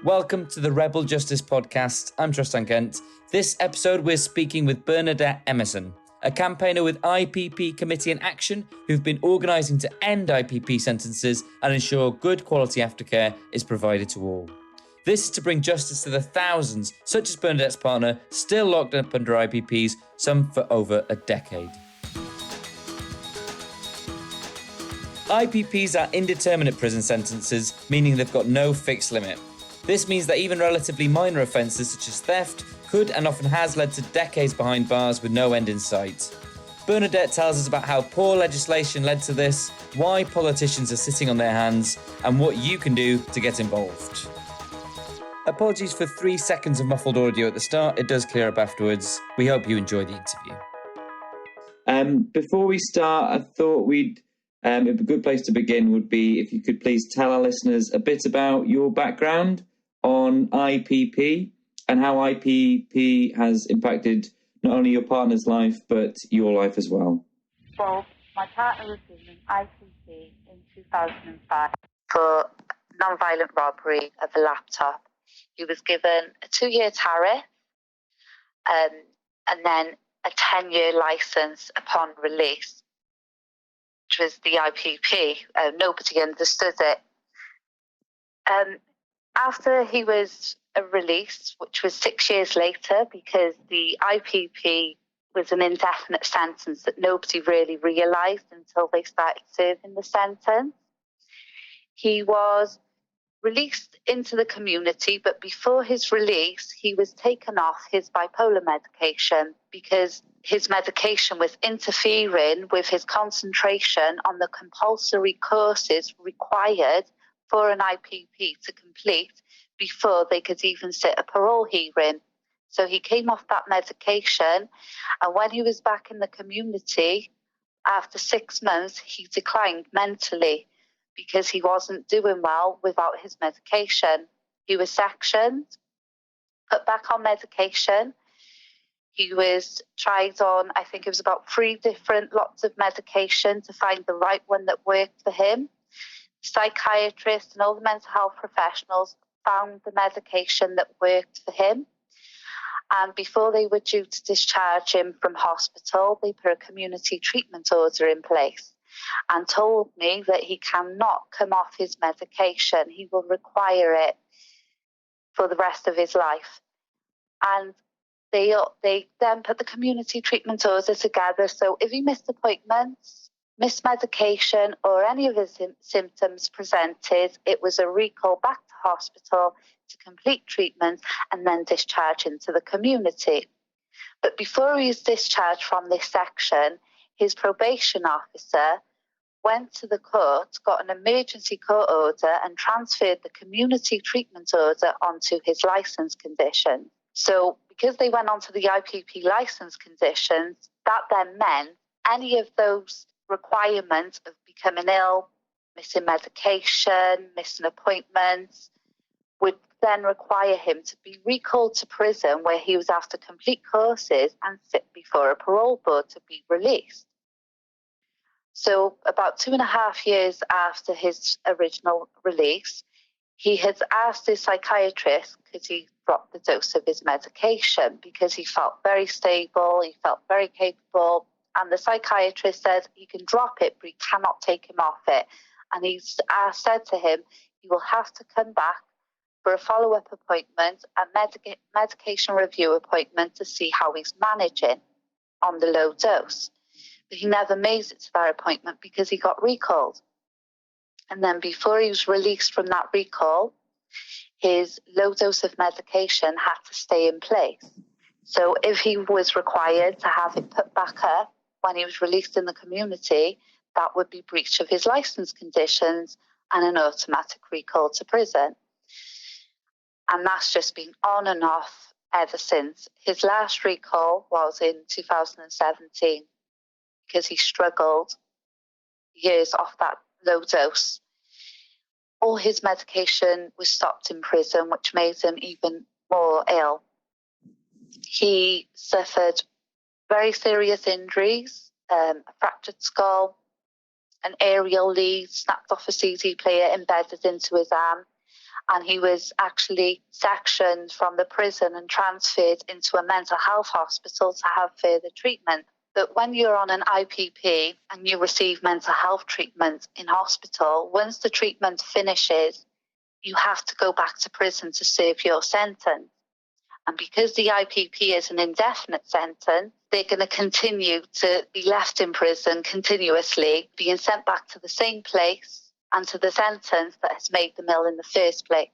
Welcome to the Rebel Justice Podcast. I'm Trystan Kent. This episode we're speaking with Bernadette Emerson, a campaigner with IPP Committee In Action who've been organising to end IPP sentences and ensure good quality aftercare is provided to all. This is to bring justice to the thousands, such as Bernadette's partner, still locked up under IPPs, some for over a decade. IPPs are indeterminate prison sentences, meaning they've got no fixed limit. This means that even relatively minor offences such as theft could and often has led to decades behind bars with no end in sight. Bernadette tells us about how poor legislation led to this, why politicians are sitting on their hands, and what you can do to get involved. Apologies for 3 seconds of muffled audio at the start, it does clear up afterwards. We hope you enjoy the interview. Before we start, I thought a good place to begin would be if you could please tell our listeners a bit about your background on IPP and how IPP has impacted not only your partner's life, but your life as well. Well, my partner was given IPP in 2005 for non-violent robbery of a laptop. He was given a 2-year tariff and then a 10-year licence upon release, which was the IPP. Nobody understood it. After he was released, which was 6 years later, because the IPP was an indefinite sentence that nobody really realised until they started serving the sentence, he was released into the community, but before his release, he was taken off his bipolar medication because his medication was interfering with his concentration on the compulsory courses required for an IPP to complete before they could even sit a parole hearing. So he came off that medication, and when he was back in the community, after 6 months, he declined mentally because he wasn't doing well without his medication. He was sectioned, put back on medication. He was tried on, I think it was about 3 different lots of medication to find the right one that worked for him. Psychiatrists and all the mental health professionals found the medication that worked for him. And before they were due to discharge him from hospital, they put a community treatment order in place and told me that he cannot come off his medication. He will require it for the rest of his life. And they then put the community treatment order together. So if he missed appointments, missed medication, or any of his symptoms presented, it was a recall back to hospital to complete treatment and then discharge into the community. But before he was discharged from this section, his probation officer went to the court, got an emergency court order, and transferred the community treatment order onto his licence condition. So because they went onto the IPP licence conditions, that then meant any of those requirements of becoming ill, missing medication, missing appointments, would then require him to be recalled to prison where he was asked to complete courses and sit before a parole board to be released. So about 2.5 years after his original release, he had asked his psychiatrist could he drop the dose of his medication because he felt very stable, he felt very capable, and the psychiatrist said he can drop it, but he cannot take him off it. And he said to him, he will have to come back for a follow-up appointment, a medication review appointment to see how he's managing on the low dose. But he never made it to that appointment because he got recalled. And then before he was released from that recall, his low dose of medication had to stay in place. So if he was required to have it put back up when he was released in the community, that would be breach of his licence conditions and an automatic recall to prison. And that's just been on and off ever since. His last recall was in 2017 because he struggled years off that low dose. All his medication was stopped in prison, which made him even more ill. He suffered very serious injuries, a fractured skull, an aerial lead snapped off a CD player embedded into his arm, and he was actually sectioned from the prison and transferred into a mental health hospital to have further treatment. But when you're on an IPP and you receive mental health treatment in hospital, once the treatment finishes, you have to go back to prison to serve your sentence. And because the IPP is an indefinite sentence, they're going to continue to be left in prison continuously, being sent back to the same place and to the sentence that has made them ill in the first place.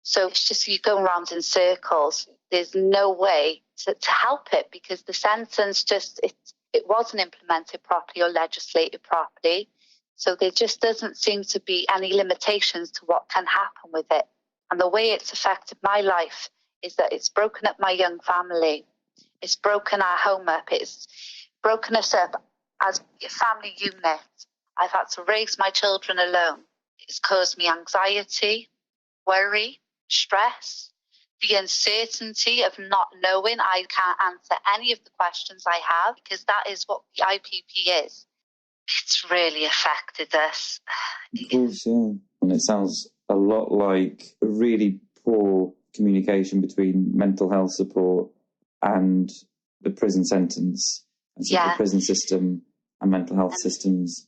So it's just you going around in circles. There's no way to help it, because the sentence it wasn't implemented properly or legislated properly. So there just doesn't seem to be any limitations to what can happen with it. And the way it's affected my life is that it's broken up my young family. It's broken our home up. It's broken us up as a family unit. I've had to raise my children alone. It's caused me anxiety, worry, stress, the uncertainty of not knowing. I can't answer any of the questions I have, because that is what the IPP is. It's really affected us. Of course, yeah. And it sounds a lot like a really poor communication between mental health support and the prison sentence. And so the prison system and mental health systems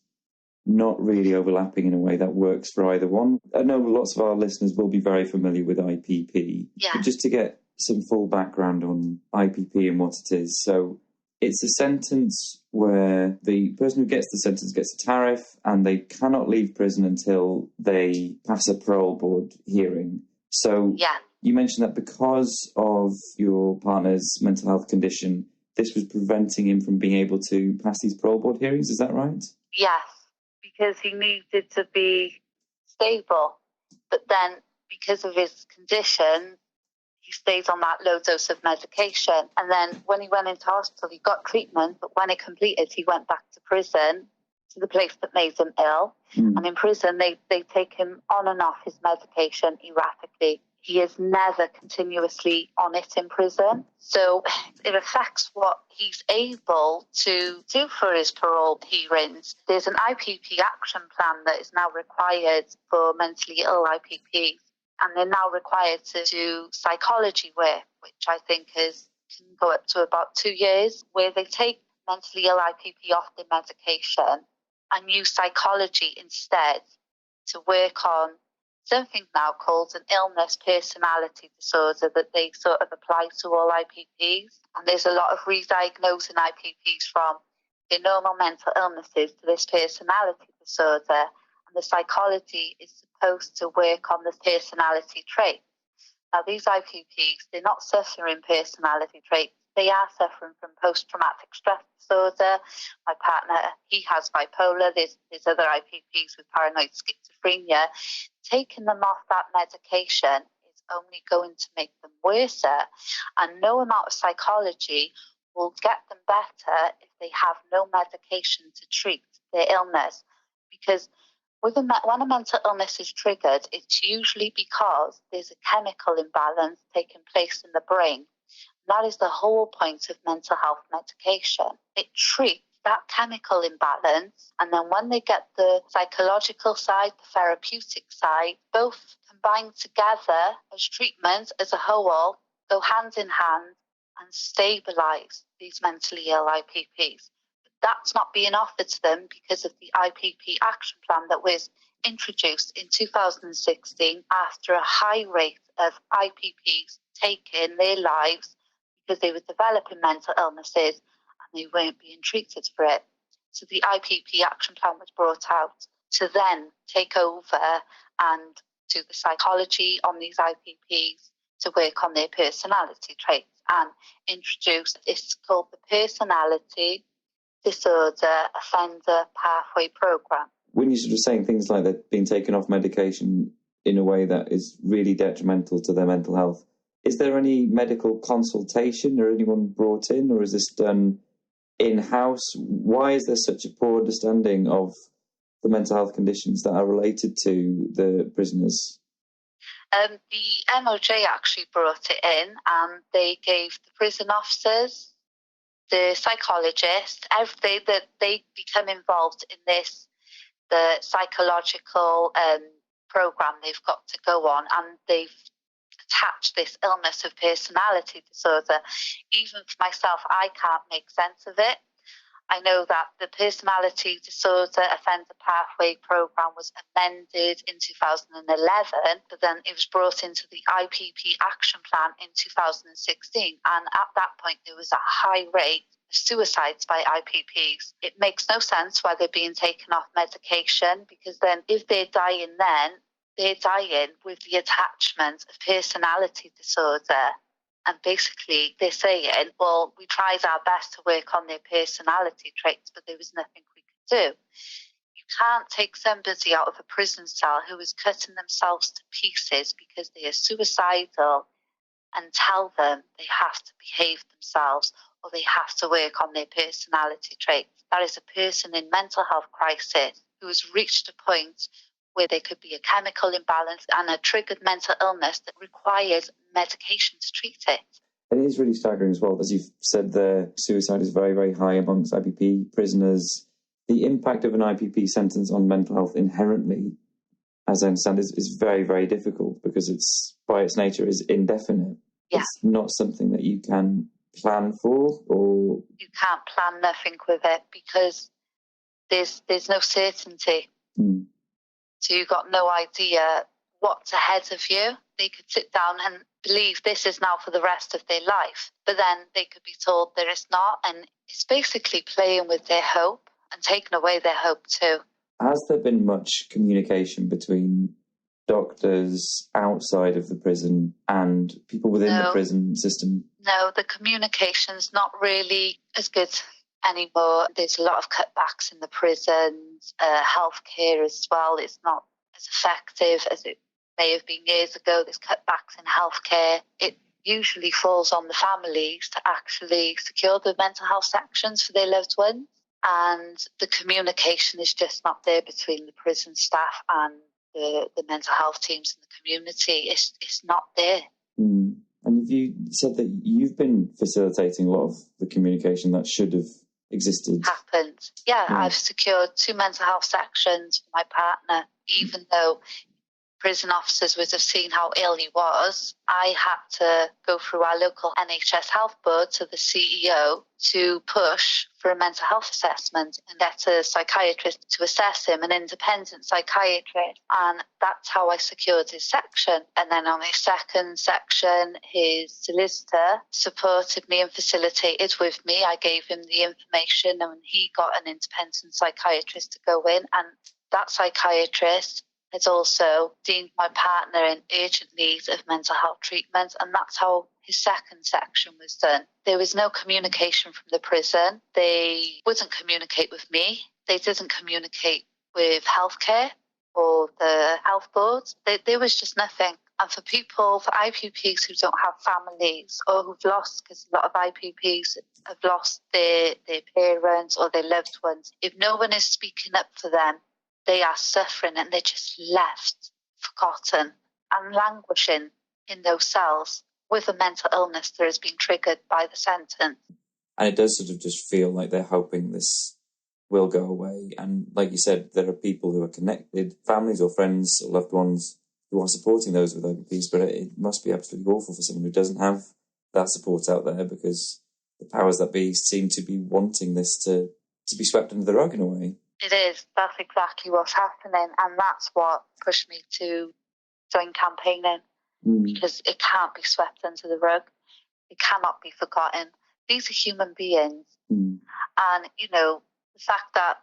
not really overlapping in a way that works for either one. I know lots of our listeners will be very familiar with IPP, but just to get some full background on IPP and what it is. So it's a sentence where the person who gets the sentence gets a tariff, and they cannot leave prison until they pass a parole board hearing. So you mentioned that because of your partner's mental health condition, this was preventing him from being able to pass these parole board hearings. Is that right? Yes, because he needed to be stable. But then because of his condition, he stays on that low dose of medication. And then when he went into hospital, he got treatment, but when it completed, he went back to prison, to the place that made him ill. And in prison, they take him on and off his medication erratically. He is never continuously on it in prison. So it affects what he's able to do for his parole hearings. There's an IPP action plan that is now required for mentally ill IPPs. And they're now required to do psychology work, which I think can go up to about 2 years, where they take mentally ill IPP off their medication and use psychology instead to work on something now called an illness personality disorder that they sort of apply to all IPPs. And there's a lot of re-diagnosing IPPs from their normal mental illnesses to this personality disorder. The psychology is supposed to work on the personality traits. Now, these IPPs, they're not suffering personality traits. They are suffering from post-traumatic stress disorder. My partner, he has bipolar. There's other IPPs with paranoid schizophrenia. Taking them off that medication is only going to make them worse. And no amount of psychology will get them better if they have no medication to treat their illness. Because when a mental illness is triggered, it's usually because there's a chemical imbalance taking place in the brain. That is the whole point of mental health medication. It treats that chemical imbalance, and then when they get the psychological side, the therapeutic side, both combined together as treatment as a whole, go hand in hand and stabilise these mentally ill IPPs. That's not being offered to them because of the IPP action plan that was introduced in 2016 after a high rate of IPPs taking their lives because they were developing mental illnesses and they weren't being treated for it. So the IPP action plan was brought out to then take over and do the psychology on these IPPs to work on their personality traits and introduce this called the personality disorder offender pathway program. When you're sort of saying things like they're being taken off medication in a way that is really detrimental to their mental health, is there any medical consultation or anyone brought in, or is this done in-house? Why is there such a poor understanding of the mental health conditions that are related to the prisoners? The MOJ actually brought it in, and they gave the prison officers, the psychologists, everything that they become involved in this, the psychological programme they've got to go on, and they've attached this illness of personality disorder. Even for myself, I can't make sense of it. I know that the Personality Disorder Offender Pathway Programme was amended in 2011, but then it was brought into the IPP Action Plan in 2016. And at that point, there was a high rate of suicides by IPPs. It makes no sense why they're being taken off medication, because then if they're dying then, they're dying with the attachment of personality disorder. And basically, they're saying, well, we tried our best to work on their personality traits, but there was nothing we could do. You can't take somebody out of a prison cell who is cutting themselves to pieces because they are suicidal and tell them they have to behave themselves or they have to work on their personality traits. That is a person in mental health crisis who has reached a point where there could be a chemical imbalance and a triggered mental illness that requires medication to treat it. It is really staggering as well. As you've said there, suicide is very, very high amongst IPP prisoners. The impact of an IPP sentence on mental health inherently, as I understand, is very, very difficult because it's, by its nature, is indefinite. Yeah. It's not something that you can plan for, or... You can't plan nothing with it because there's no certainty. Mm. So you've got no idea what's ahead of you. They could sit down and believe this is now for the rest of their life, but then they could be told there is not, and it's basically playing with their hope and taking away their hope too. Has there been much communication between doctors outside of the prison and people within the prison system? No, the communication's not really as good anymore. There's a lot of cutbacks in the prisons, healthcare as well. It's not as effective as it may have been years ago. There's cutbacks in healthcare. It usually falls on the families to actually secure the mental health sections for their loved ones. And the communication is just not there between the prison staff and the mental health teams in the community. It's not there. Mm. And you said that you've been facilitating a lot of the communication that should have existed. Happened. Yeah, I've secured 2 mental health sections for my partner, even though prison officers would have seen how ill he was. I had to go through our local NHS health board to the CEO to push for a mental health assessment and get a psychiatrist to assess him, an independent psychiatrist. And that's how I secured his section. And then on his second section, his solicitor supported me and facilitated with me. I gave him the information and he got an independent psychiatrist to go in. And that psychiatrist has also deemed my partner in urgent need of mental health treatment, and that's how his second section was done. There was no communication from the prison. They wouldn't communicate with me. They didn't communicate with healthcare or the health boards. There was just nothing. And for people, for IPPs who don't have families or who've lost, because a lot of IPPs have lost their parents or their loved ones, if no one is speaking up for them, they are suffering and they're just left, forgotten and languishing in those cells with a mental illness that has been triggered by the sentence. And it does sort of just feel like they're hoping this will go away. And like you said, there are people who are connected, families or friends or loved ones who are supporting those with IPPs, but it must be absolutely awful for someone who doesn't have that support out there, because the powers that be seem to be wanting this to be swept under the rug in a way. It is. That's exactly what's happening. And that's what pushed me to join campaigning, because it can't be swept under the rug. It cannot be forgotten. These are human beings. And, the fact that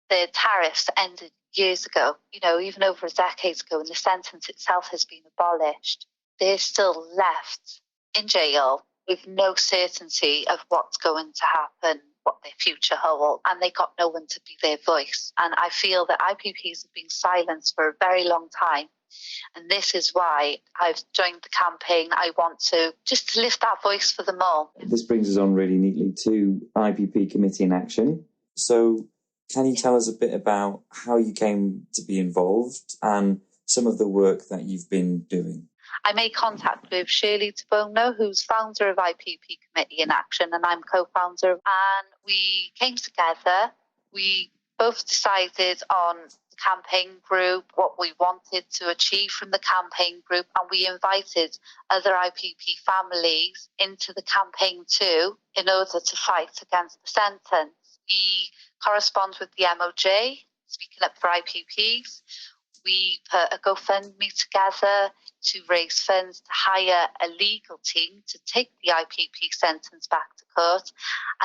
the tariffs ended years ago, even over a decade ago, and the sentence itself has been abolished, they're still left in jail with no certainty of what's going to happen, what their future holds, and they got no one to be their voice. And I feel that IPPs have been silenced for a very long time, and this is why I've joined the campaign. I want to just lift that voice for them all. This brings us on really neatly to IPP Committee In Action. So can you tell us a bit about how you came to be involved and some of the work that you've been doing? I made contact with Shirley Tabono, who's founder of IPP Committee In Action, and I'm co-founder. And we came together. We both decided on the campaign group, what we wanted to achieve from the campaign group, and we invited other IPP families into the campaign too in order to fight against the sentence. We correspond with the MOJ, speaking up for IPPs. We put a GoFundMe together to raise funds to hire a legal team to take the IPP sentence back to court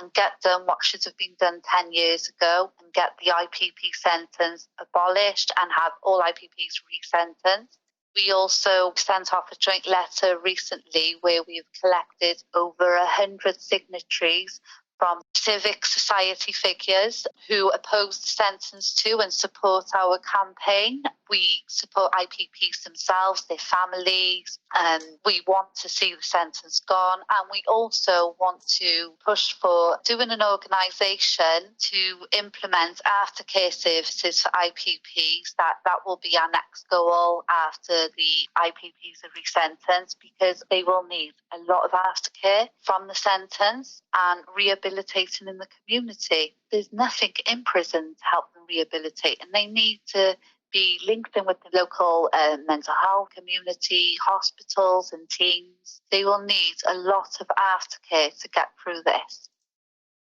and get done what should have been done 10 years ago and get the IPP sentence abolished and have all IPPs re-sentenced. We also sent off a joint letter recently where we have collected over 100 signatories from civic society figures who oppose the sentence to and support our campaign. We support IPPs themselves, their families, and we want to see the sentence gone. And we also want to push for doing an organisation to implement aftercare services for IPPs. That will be our next goal after the IPPs are resentenced, because they will need a lot of aftercare from the sentence and rehabilitating in the community. There's nothing in prison to help them rehabilitate, and they need to be linked in with the local mental health community, hospitals and teams. They will need a lot of aftercare to get through this.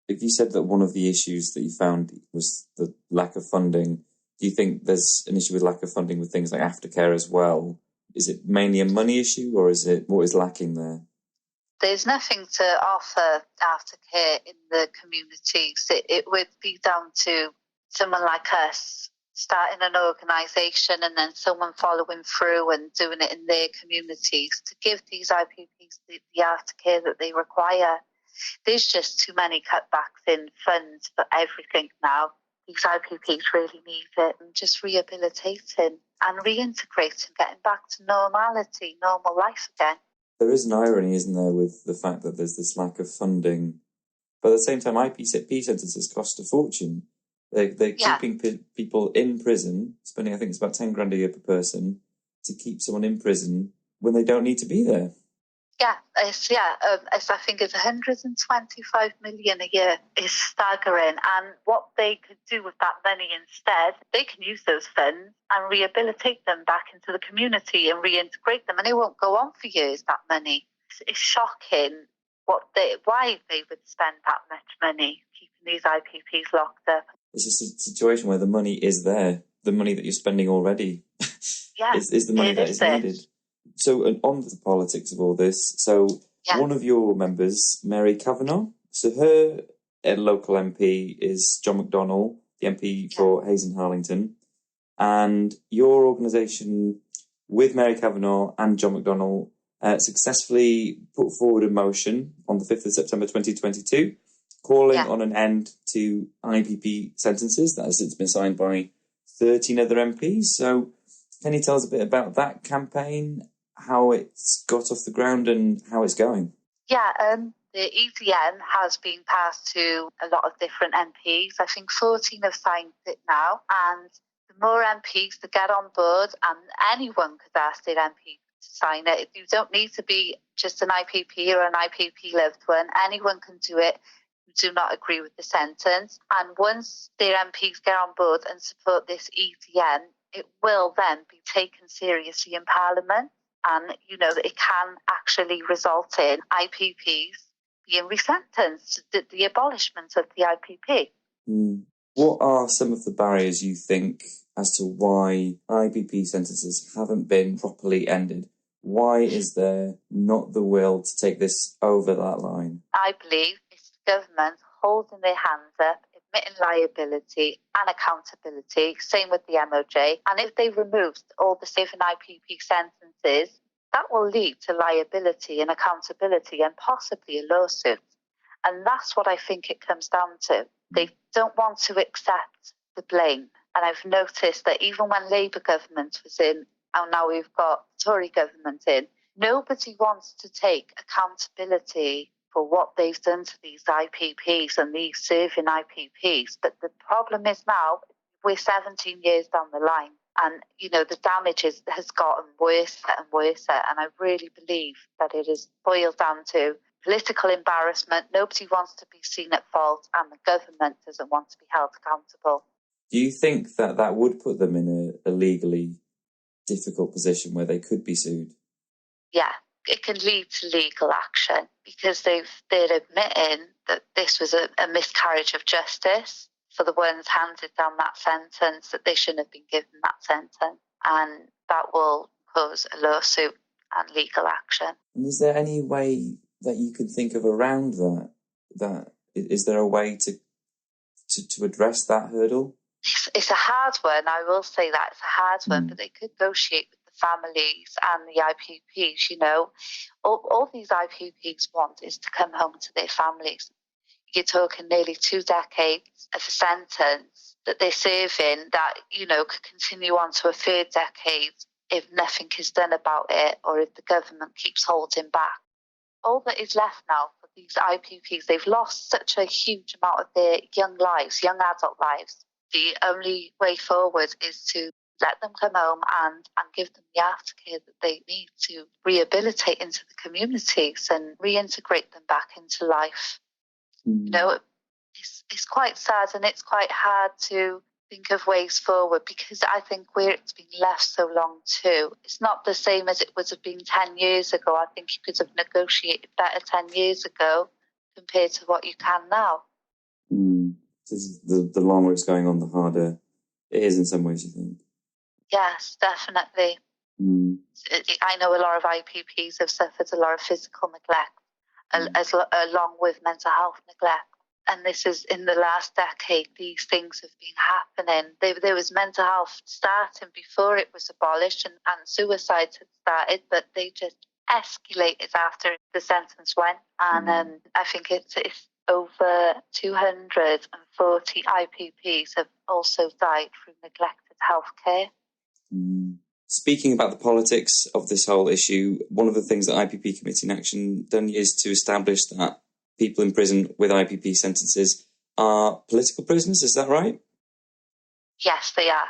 If you said that one of the issues that you found was the lack of funding, do you think there's an issue with lack of funding with things like aftercare as well? Is it mainly a money issue, or is it what is lacking there? There's nothing to offer aftercare in the communities. It would be down to someone like us starting an organisation and then someone following through and doing it in their communities to give these IPPs the aftercare that they require. There's just too many cutbacks in funds for everything now. These IPPs really need it, and just rehabilitating and reintegrating, getting back to normality, normal life again. There is an irony, isn't there, with the fact that there's this lack of funding, but at the same time, IPP sentences cost a fortune. They're keeping people in prison, spending, I think it's about 10 grand a year per person, to keep someone in prison when they don't need to be there. I think it's 125 million a year is staggering. And what they could do with that money instead, they can use those funds and rehabilitate them back into the community and reintegrate them. And it won't go on for years, that money. It's shocking why they would spend that much money keeping these IPPs locked up. It's just a situation where the money is there. The money that you're spending already is the money that is needed. So on to the politics of all this. So one of your members, Mary Kavanagh, so her local MP is John McDonnell, the MP for Hayes and Harlington. And your organisation with Mary Kavanagh and John McDonnell successfully put forward a motion on the 5th of September 2022 calling on an end to IPP sentences. That has since been signed by 13 other MPs. So can you tell us a bit about that campaign, how it's got off the ground and how it's going? The EDM has been passed to a lot of different MPs. I think 14 have signed it now, and the more MPs that get on board, and anyone could ask their MP to sign it. You don't need to be just an IPP or an IPP loved one. Anyone can do it who do not agree with the sentence. And once their MPs get on board and support this EDM, it will then be taken seriously in Parliament. And, that it can actually result in IPPs being resentenced, the abolishment of the IPP. What are some of the barriers you think as to why IPP sentences haven't been properly ended? Why is there not the will to take this over that line? I believe it's the government holding their hands up, admitting liability and accountability, same with the MOJ. And if they removed all the saving IPP sentences, that will lead to liability and accountability and possibly a lawsuit. And that's what I think it comes down to. They don't want to accept the blame. And I've noticed that even when Labour government was in, and now we've got Tory government in, nobody wants to take accountability for what they've done to these IPPs and these serving IPPs. But the problem is now we're 17 years down the line, and the damage has gotten worse and worse. And I really believe that it is boiled down to political embarrassment. Nobody wants to be seen at fault, and the government doesn't want to be held accountable. Do you think that that would put them in a legally difficult position where they could be sued? Yeah, it can lead to legal action because they're admitting that this was a miscarriage of justice for the ones handed down that sentence, that they shouldn't have been given that sentence, and that will cause a lawsuit and legal action. And is there any way that you could think of around that? Is there a way to address that hurdle? It's a hard one, I will say that. It's a hard one, but they could negotiate with the families and the IPPs, you know. All these IPPs want is to come home to their families. You're talking nearly 2 decades of a sentence that they're serving that, you know, could continue on to a 3rd decade if nothing is done about it or if the government keeps holding back. All that is left now for these IPPs, they've lost such a huge amount of their young lives, young adult lives. The only way forward is to let them come home and give them the aftercare that they need to rehabilitate into the communities and reintegrate them back into life. You know, it's quite sad and it's quite hard to think of ways forward because I think where it's been left so long too, it's not the same as it would have been 10 years ago. I think you could have negotiated better 10 years ago compared to what you can now. The longer it's going on, the harder it is in some ways, you think? Yes, definitely. I know a lot of IPPs have suffered a lot of physical neglect along with mental health neglect. And this is in the last decade, these things have been happening. There was mental health starting before it was abolished and suicides had started, but they just escalated after the sentence went. And I think it's over 240 IPPs have also died through neglected healthcare. Speaking about the politics of this whole issue, one of the things that IPP Committee in Action done is to establish that people in prison with IPP sentences are political prisoners. Is that right? Yes, they are.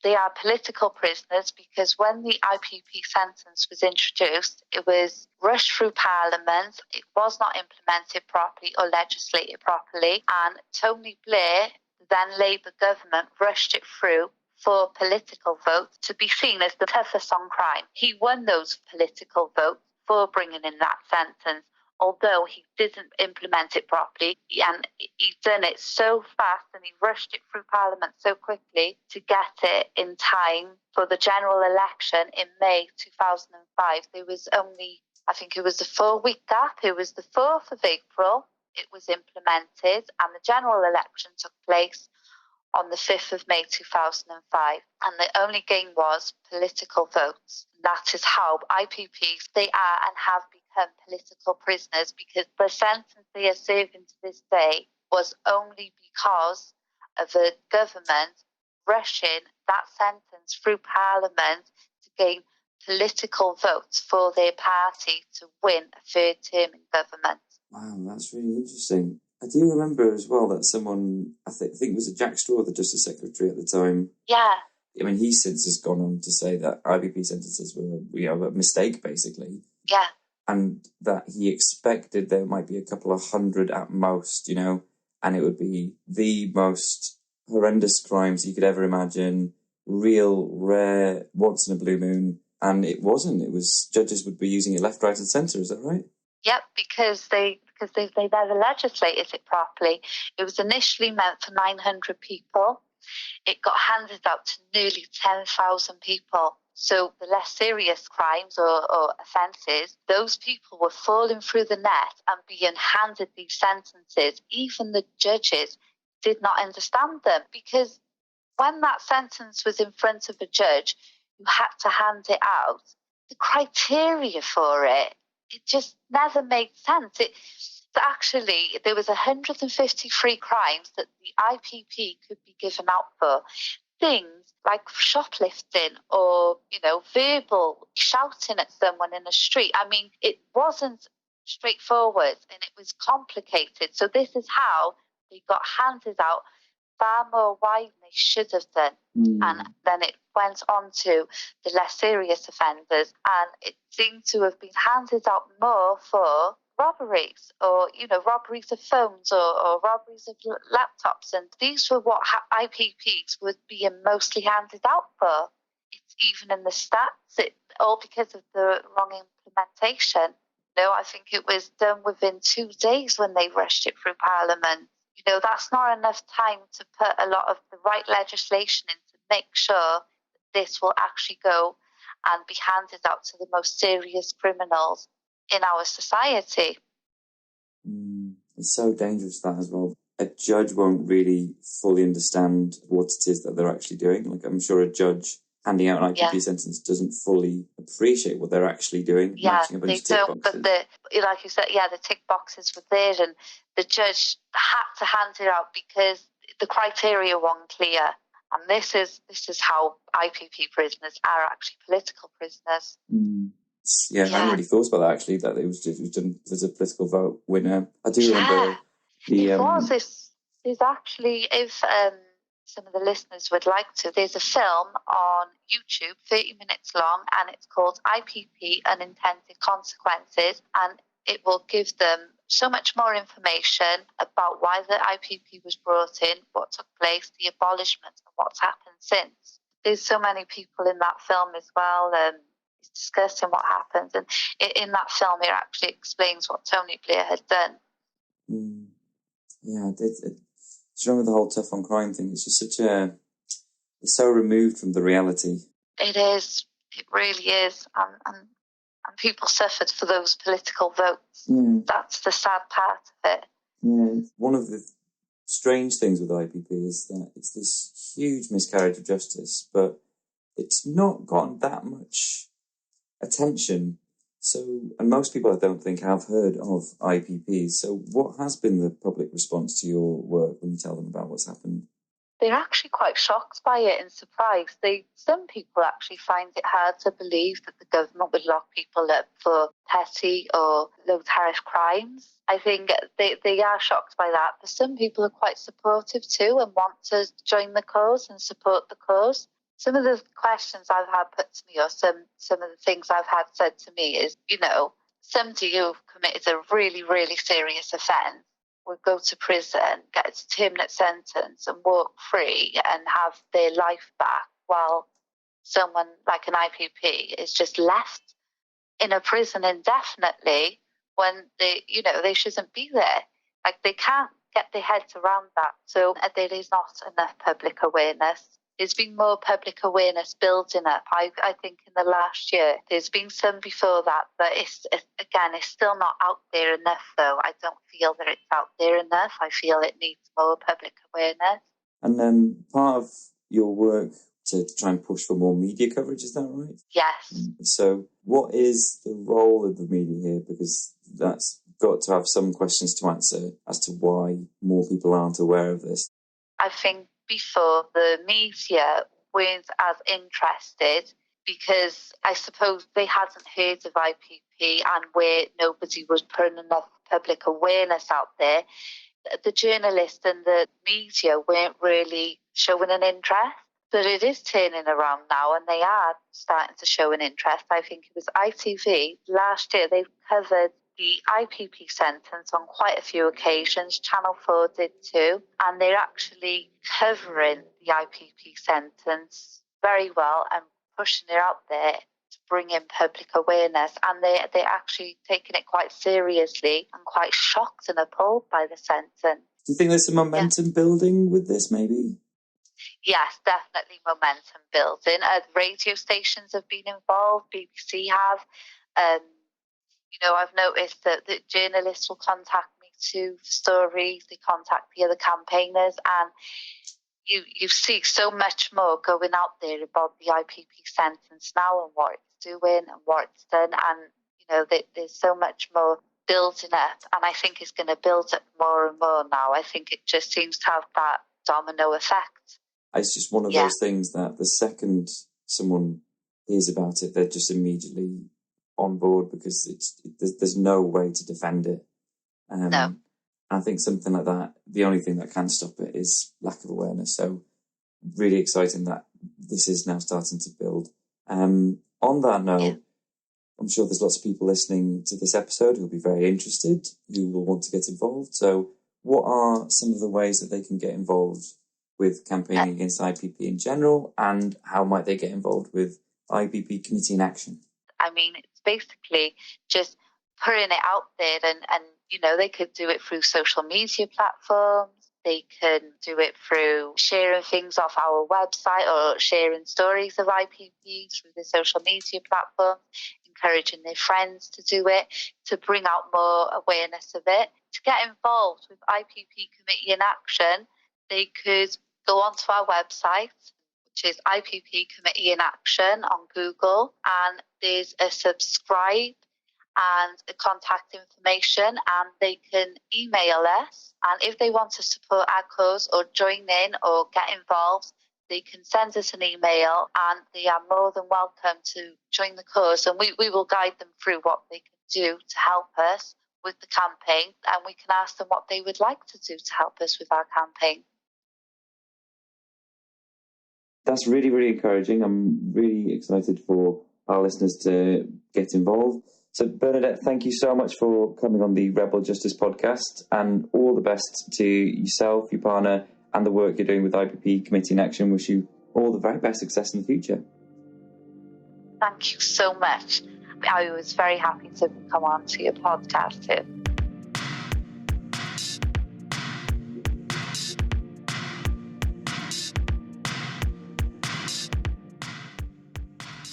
They are political prisoners because when the IPP sentence was introduced, it was rushed through Parliament. It was not implemented properly or legislated properly. And Tony Blair, the then Labour government, rushed it through for political votes to be seen as the toughest on crime. He won those political votes for bringing in that sentence, although he didn't implement it properly, and he done it so fast and he rushed it through Parliament so quickly to get it in time for the general election in May 2005. There was only, I think it was a 4-week gap. It was the 4th of April it was implemented, and the general election took place on the 5th of May 2005. And the only gain was political votes. That is how IPPs, they are and have become political prisoners, because the sentence they are serving to this day was only because of the government rushing that sentence through Parliament to gain political votes for their party to win a 3rd term in government. Wow, that's really interesting. I do remember as well that someone, I think it was Jack Straw, the Justice Secretary at the time. Yeah. I mean, he since has gone on to say that IPP sentences were a mistake, basically. Yeah. And that he expected there might be a couple of hundred at most, you know, and it would be the most horrendous crimes you could ever imagine, real, rare, once in a blue moon. And it wasn't. It was, judges would be using it left, right and centre, is that right? Yep, because they never legislated it properly. It was initially meant for 900 people. It got handed out to nearly 10,000 people. So the less serious crimes or offences, those people were falling through the net and being handed these sentences. Even the judges did not understand them, because when that sentence was in front of a judge who had to hand it out, the criteria for it just never made sense. Actually, there was 153 crimes that the IPP could be given out for. Things like shoplifting or, verbal shouting at someone in the street. I mean, it wasn't straightforward and it was complicated. So this is how they got handed out far more wide than they should have done. And then it went on to the less serious offenders, and it seemed to have been handed out more for robberies, or robberies of phones, or robberies of laptops, and these were what IPPs were being mostly handed out for. It's even in the stats, all because of the wrong implementation. I think it was done within 2 days when they rushed it through Parliament. That's not enough time to put a lot of the right legislation in to make sure that this will actually go and be handed out to the most serious criminals in our society. It's so dangerous, that as well. A judge won't really fully understand what it is that they're actually doing. Like, I'm sure a judge handing out an IPP sentence doesn't fully appreciate what they're actually doing. Yeah, they don't. But like you said, the tick boxes were there, and the judge had to hand it out because the criteria weren't clear. And this is how IPP prisoners are actually political prisoners. Yeah, I hadn't really thought about that, actually, that it was done as a political vote winner. I do remember There's actually, if some of the listeners would like to, there's a film on YouTube, 30 minutes long, and it's called IPP Unintended Consequences, and it will give them so much more information about why the IPP was brought in, what took place, the abolishment, and what's happened since. There's so many people in that film as well. It's discussing what happened, and in that film it actually explains what Tony Blair had done. Yeah, do you remember the whole tough on crime thing? It's just it's so removed from the reality. It is. It really is. And people suffered for those political votes. That's the sad part of it. Yeah, one of the strange things with IPP is that it's this huge miscarriage of justice, but it's not gotten that much attention. So, and most people I don't think have heard of IPPs. So what has been the public response to your work when you tell them about what's happened? They're actually quite shocked by it and surprised. Some people actually find it hard to believe that the government would lock people up for petty or low-tariff crimes. I think they are shocked by that, but some people are quite supportive too and want to join the cause and support the cause. Some of the questions I've had put to me, or some of the things I've had said to me is, somebody who committed a really, really serious offence would go to prison, get a determinate sentence and walk free and have their life back, while someone like an IPP is just left in a prison indefinitely when they shouldn't be there. Like, they can't get their heads around that. So there is not enough public awareness. There's been more public awareness building up. I think in the last year, there's been some before that, but it's still not out there enough, though. I don't feel that it's out there enough. I feel it needs more public awareness. And then part of your work to try and push for more media coverage, is that right? Yes. So what is the role of the media here? Because that's got to have some questions to answer as to why more people aren't aware of this. I think before, the media weren't as interested because I suppose they hadn't heard of IPP, and where nobody was putting enough public awareness out there, the journalists and the media weren't really showing an interest. But it is turning around now, and they are starting to show an interest. I think it was ITV last year, they covered the IPP sentence on quite a few occasions. Channel 4 did too. And they're actually covering the IPP sentence very well and pushing it out there to bring in public awareness. And they're actually taking it quite seriously and quite shocked and appalled by the sentence. Do you think there's some momentum building with this, maybe? Yes, definitely momentum building. Radio stations have been involved, BBC have. I've noticed that the journalists will contact me to stories, they contact the other campaigners, and you see so much more going out there about the IPP sentence now and what it's doing and what it's done. And, there's so much more building up, and I think it's going to build up more and more now. I think it just seems to have that domino effect. It's just one of those things that the second someone hears about it, they're just immediately on board because there's no way to defend it. No. I think something like that, the only thing that can stop it is lack of awareness. So really exciting that this is now starting to build. On that note, I'm sure there's lots of people listening to this episode who'll be very interested, who will want to get involved. So what are some of the ways that they can get involved with campaigning against IPP in general, and how might they get involved with IPP Committee in Action? I mean, it's basically just putting it out there, and they could do it through social media platforms. They can do it through sharing things off our website or sharing stories of IPPs through the social media platforms, encouraging their friends to do it, to bring out more awareness of it. To get involved with IPP Committee in Action, they could go onto our website, which is IPP Committee in Action on Google, and there's a subscribe and a contact information, and they can email us. And if they want to support our cause or join in or get involved, they can send us an email, and they are more than welcome to join the cause. And we will guide them through what they can do to help us with the campaign, and we can ask them what they would like to do to help us with our campaign. That's really, really encouraging. I'm really excited for our listeners to get involved. So, Bernadette, thank you so much for coming on the Rebel Justice podcast, and all the best to yourself, your partner, and the work you're doing with IPP Committee in Action. Wish you all the very best success in the future. Thank you so much. I was very happy to come on to your podcast too.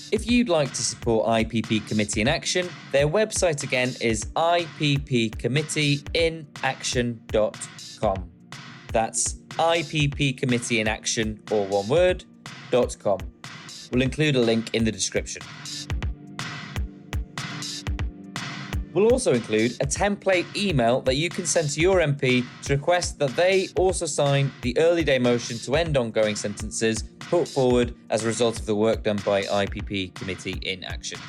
If you'd like to support IPP Committee in Action, their website again is ippcommitteeinaction.com. That's IPP Committee in Action, or one word, .com. We'll include a link in the description. We'll also include a template email that you can send to your MP to request that they also sign the early day motion to end ongoing sentences put forward as a result of the work done by IPP Committee in Action.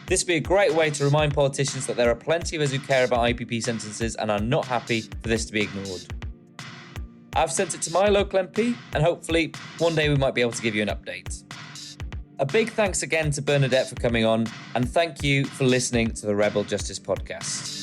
This would be a great way to remind politicians that there are plenty of us who care about IPP sentences and are not happy for this to be ignored. I've sent it to my local MP, and hopefully one day we might be able to give you an update. A big thanks again to Bernadette for coming on, and thank you for listening to the Rebel Justice podcast.